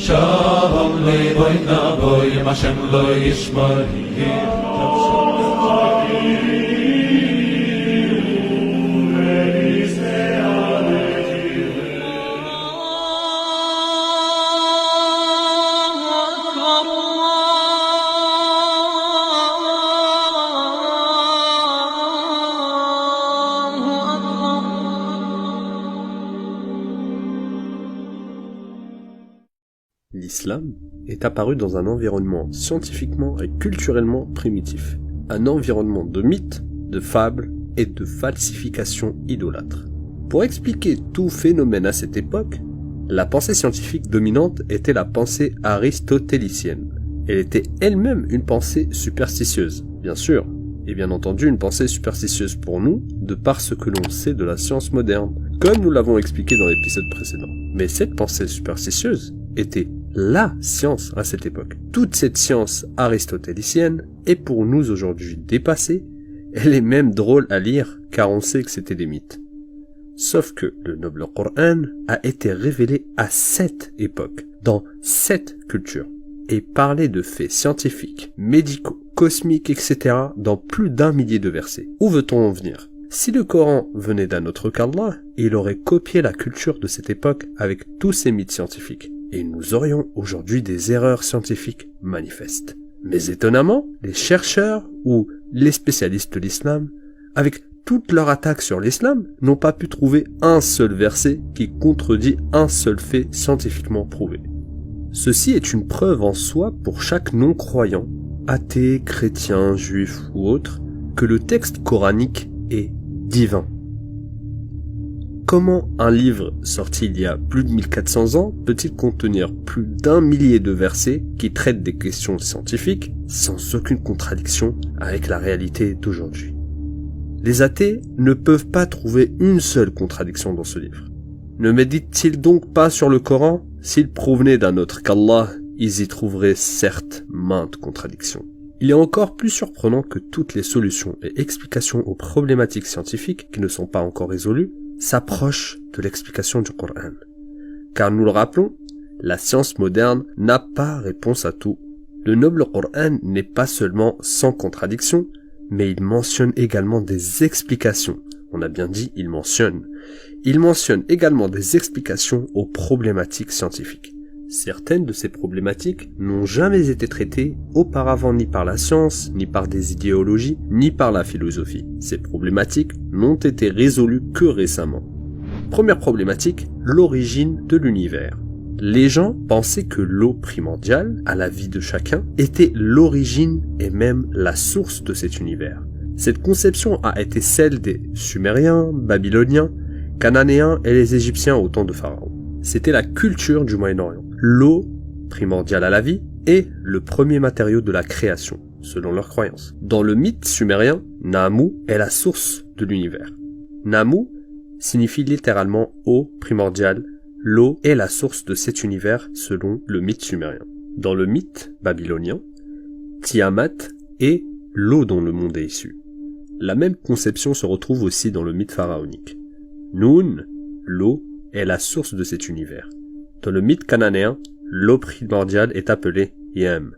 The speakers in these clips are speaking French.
Shalom levoy naboy Hashem lo yishmor L'islam est apparu dans un environnement scientifiquement et culturellement primitif, un environnement de mythes, de fables et de falsifications idolâtres. Pour expliquer tout phénomène à cette époque, la pensée scientifique dominante était la pensée aristotélicienne. Elle était elle-même une pensée superstitieuse, bien sûr, et bien entendu une pensée superstitieuse pour nous, de par ce que l'on sait de la science moderne, comme nous l'avons expliqué dans l'épisode précédent. Mais cette pensée superstitieuse était la science à cette époque. Toute cette science aristotélicienne est pour nous aujourd'hui dépassée, elle est même drôle à lire car on sait que c'était des mythes. Sauf que le noble Coran a été révélé à cette époque, dans cette culture, et parlait de faits scientifiques, médicaux, cosmiques, etc. dans plus d'1 millier de versets. Où veut-on en venir ? Si le Coran venait d'un autre qu'Allah, il aurait copié la culture de cette époque avec tous ces mythes scientifiques. Et nous aurions aujourd'hui des erreurs scientifiques manifestes. Mais étonnamment, les chercheurs ou les spécialistes de l'islam, avec toute leur attaque sur l'islam, n'ont pas pu trouver un seul verset qui contredit un seul fait scientifiquement prouvé. Ceci est une preuve en soi pour chaque non-croyant, athée, chrétien, juif ou autre, que le texte coranique est divin. Comment un livre sorti il y a plus de 1400 ans peut-il contenir plus d'1 millier de versets qui traitent des questions scientifiques sans aucune contradiction avec la réalité d'aujourd'hui ? Les athées ne peuvent pas trouver une seule contradiction dans ce livre. Ne méditent-ils donc pas sur le Coran ? S'il provenait d'un autre qu'Allah, ils y trouveraient certes maintes contradictions. Il est encore plus surprenant que toutes les solutions et explications aux problématiques scientifiques qui ne sont pas encore résolues s'approche de l'explication du Coran. Car nous le rappelons, la science moderne n'a pas réponse à tout. Le noble Coran n'est pas seulement sans contradiction, mais il mentionne également des explications. On a bien dit il mentionne. Il mentionne également des explications aux problématiques scientifiques. Certaines de ces problématiques n'ont jamais été traitées auparavant ni par la science, ni par des idéologies, ni par la philosophie. Ces problématiques n'ont été résolues que récemment. Première problématique, l'origine de l'univers. Les gens pensaient que l'eau primordiale, à la vie de chacun, était l'origine et même la source de cet univers. Cette conception a été celle des Sumériens, Babyloniens, Cananéens et les Égyptiens au temps de Pharaon. C'était la culture du Moyen-Orient. L'eau, primordiale à la vie, est le premier matériau de la création, selon leurs croyances. Dans le mythe sumérien, Namu est la source de l'univers. Namu signifie littéralement eau primordiale. L'eau est la source de cet univers selon le mythe sumérien. Dans le mythe babylonien, Tiamat est l'eau dont le monde est issu. La même conception se retrouve aussi dans le mythe pharaonique. Nun, l'eau, est la source de cet univers. Dans le mythe cananéen, l'eau primordiale est appelée Yam.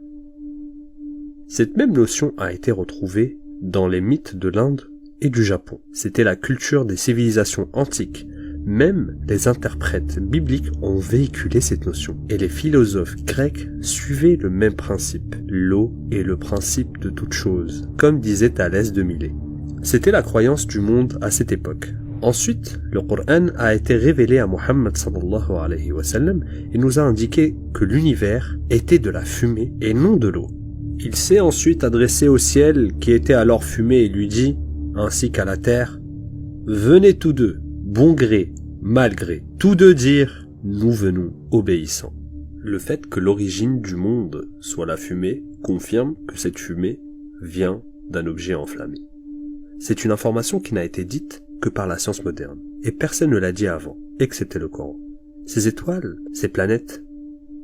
Cette même notion a été retrouvée dans les mythes de l'Inde et du Japon. C'était la culture des civilisations antiques. Même les interprètes bibliques ont véhiculé cette notion. Et les philosophes grecs suivaient le même principe. L'eau est le principe de toute chose, comme disait Thalès de Milet. C'était la croyance du monde à cette époque. Ensuite, le Coran a été révélé à Muhammad sallallahu alayhi wa sallam et nous a indiqué que l'univers était de la fumée et non de l'eau. Il s'est ensuite adressé au ciel qui était alors fumé et lui dit, ainsi qu'à la terre, « Venez tous deux, bon gré, mal gré, tous deux dire, nous venons obéissants. » Le fait que l'origine du monde soit la fumée confirme que cette fumée vient d'un objet enflammé. C'est une information qui n'a été dite que par la science moderne, et personne ne l'a dit avant, excepté le Coran. Ces étoiles, ces planètes,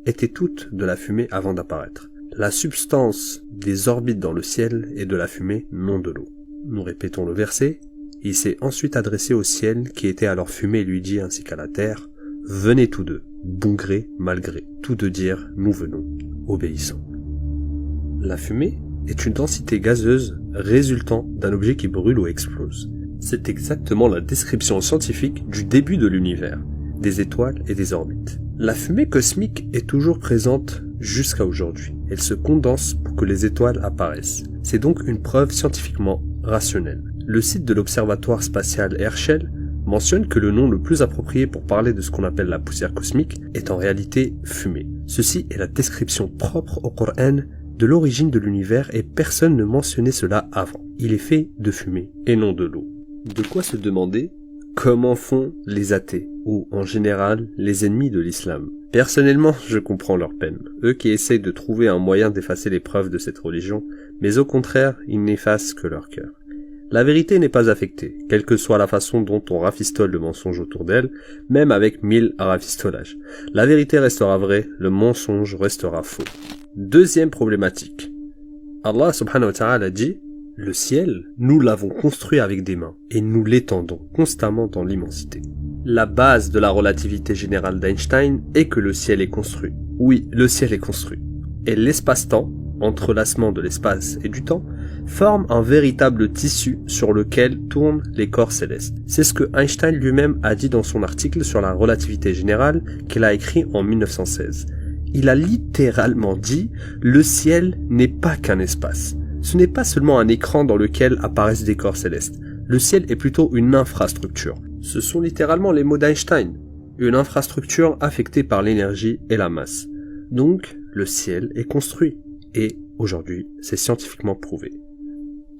étaient toutes de la fumée avant d'apparaître. La substance des orbites dans le ciel est de la fumée, non de l'eau. Nous répétons le verset. Il s'est ensuite adressé au ciel qui était alors fumé et lui dit ainsi qu'à la terre, « Venez tous deux, bon gré, mal gré. Tout de dire, nous venons, obéissant. La fumée est une densité gazeuse résultant d'un objet qui brûle ou explose. C'est exactement la description scientifique du début de l'univers, des étoiles et des orbites. La fumée cosmique est toujours présente jusqu'à aujourd'hui. Elle se condense pour que les étoiles apparaissent. C'est donc une preuve scientifiquement rationnelle. Le site de l'observatoire spatial Herschel mentionne que le nom le plus approprié pour parler de ce qu'on appelle la poussière cosmique est en réalité fumée. Ceci est la description propre au Coran de l'origine de l'univers et personne ne mentionnait cela avant. Il est fait de fumée et non de l'eau. De quoi se demander comment font les athées ou en général les ennemis de l'islam. Personnellement, je comprends leur peine. Eux qui essayent de trouver un moyen d'effacer les preuves de cette religion, mais au contraire, ils n'effacent que leur cœur. La vérité n'est pas affectée, quelle que soit la façon dont on rafistole le mensonge autour d'elle, même avec 1000 rafistolages. La vérité restera vraie, le mensonge restera faux. Deuxième problématique. Allah subhanahu wa ta'ala dit « Le ciel, nous l'avons construit avec des mains, et nous l'étendons constamment dans l'immensité. » La base de la relativité générale d'Einstein est que le ciel est construit. Oui, le ciel est construit. Et l'espace-temps, entrelacement de l'espace et du temps, forme un véritable tissu sur lequel tournent les corps célestes. C'est ce que Einstein lui-même a dit dans son article sur la relativité générale qu'il a écrit en 1916. Il a littéralement dit « Le ciel n'est pas qu'un espace. Ce n'est pas seulement un écran dans lequel apparaissent des corps célestes. Le ciel est plutôt une infrastructure. » Ce sont littéralement les mots d'Einstein. Une infrastructure affectée par l'énergie et la masse. Donc, le ciel est construit. Et aujourd'hui, c'est scientifiquement prouvé.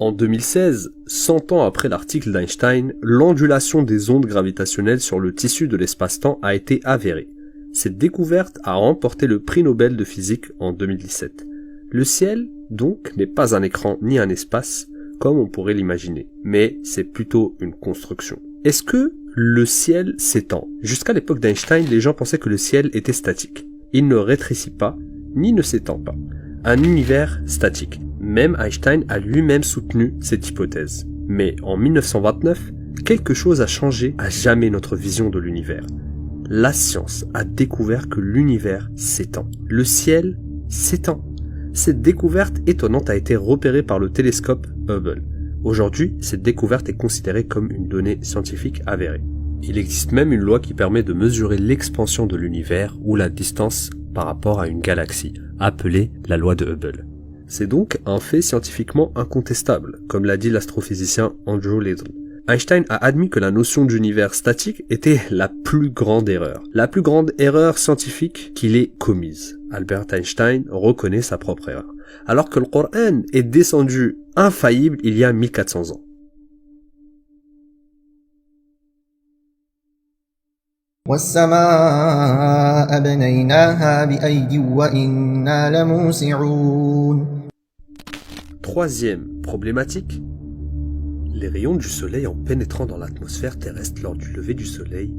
En 2016, 100 ans après l'article d'Einstein, l'ondulation des ondes gravitationnelles sur le tissu de l'espace-temps a été avérée. Cette découverte a remporté le prix Nobel de physique en 2017. Le ciel, donc, n'est pas un écran ni un espace, comme on pourrait l'imaginer, mais c'est plutôt une construction. Est-ce que le ciel s'étend? Jusqu'à l'époque d'Einstein, les gens pensaient que le ciel était statique. Il ne rétrécit pas, ni ne s'étend pas. Un univers statique. Même Einstein a lui-même soutenu cette hypothèse. Mais en 1929, quelque chose a changé à jamais notre vision de l'univers. La science a découvert que l'univers s'étend. Le ciel s'étend. Cette découverte étonnante a été repérée par le télescope Hubble. Aujourd'hui, cette découverte est considérée comme une donnée scientifique avérée. Il existe même une loi qui permet de mesurer l'expansion de l'univers ou la distance par rapport à une galaxie, appelée la loi de Hubble. C'est donc un fait scientifiquement incontestable, comme l'a dit l'astrophysicien Andrew Liddell. Einstein a admis que la notion d'univers statique était la plus grande erreur scientifique qu'il ait commise. Albert Einstein reconnaît sa propre erreur, alors que le Coran est descendu infaillible il y a 1400 ans. والسماء بنيناها بأيد وإنا لموسعون. Troisième problématique, les rayons du soleil en pénétrant dans l'atmosphère terrestre lors du lever du soleil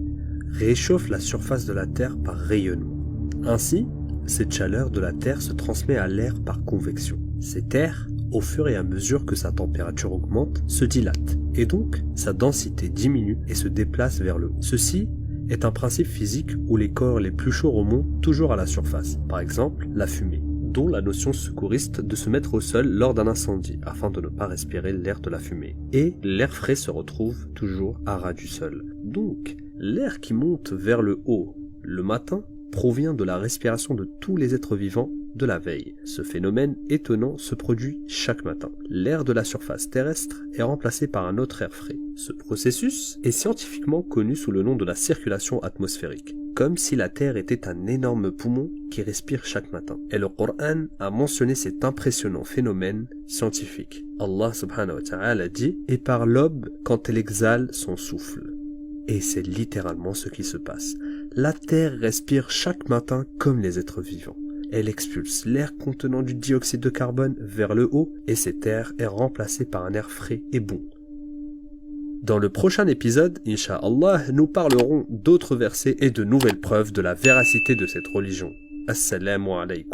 réchauffent la surface de la Terre par rayonnement. Ainsi, cette chaleur de la Terre se transmet à l'air par convection. Cet air, au fur et à mesure que sa température augmente, se dilate, et donc sa densité diminue et se déplace vers le haut. Ceci est un principe physique où les corps les plus chauds remontent toujours à la surface, par exemple la fumée, dont la notion secouriste de se mettre au sol lors d'un incendie afin de ne pas respirer l'air de la fumée. Et l'air frais se retrouve toujours à ras du sol. Donc, l'air qui monte vers le haut le matin provient de la respiration de tous les êtres vivants de la veille. Ce phénomène étonnant se produit chaque matin. L'air de la surface terrestre est remplacé par un autre air frais. Ce processus est scientifiquement connu sous le nom de la circulation atmosphérique, comme si la Terre était un énorme poumon qui respire chaque matin. Et le Coran a mentionné cet impressionnant phénomène scientifique. Allah subhanahu wa ta'ala dit « Et par l'aube quand elle exhale son souffle ». Et c'est littéralement ce qui se passe. La Terre respire chaque matin comme les êtres vivants. Elle expulse l'air contenant du dioxyde de carbone vers le haut et cet air est remplacé par un air frais et bon. Dans le prochain épisode, Inch'Allah, nous parlerons d'autres versets et de nouvelles preuves de la véracité de cette religion. Assalamu alaikum.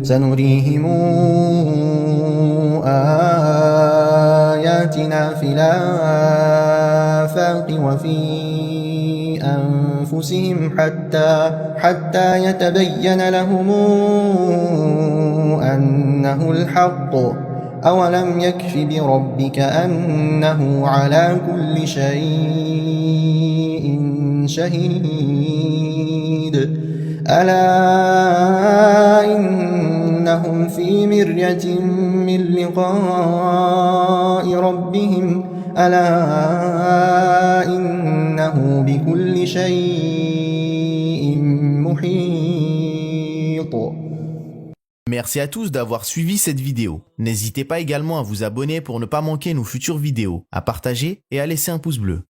آياتنا في الآفاق وفي أنفسهم حتى يتبين لهم أنه الحق أولم يكف بربك أنه على كل شيء شهيد ألا إنهم في مرية من لقاء ربهم ألا إنه بكل شيء محيط. Merci à tous d'avoir suivi cette vidéo. N'hésitez pas également à vous abonner pour ne pas manquer nos futures vidéos, à partager et à laisser un pouce bleu.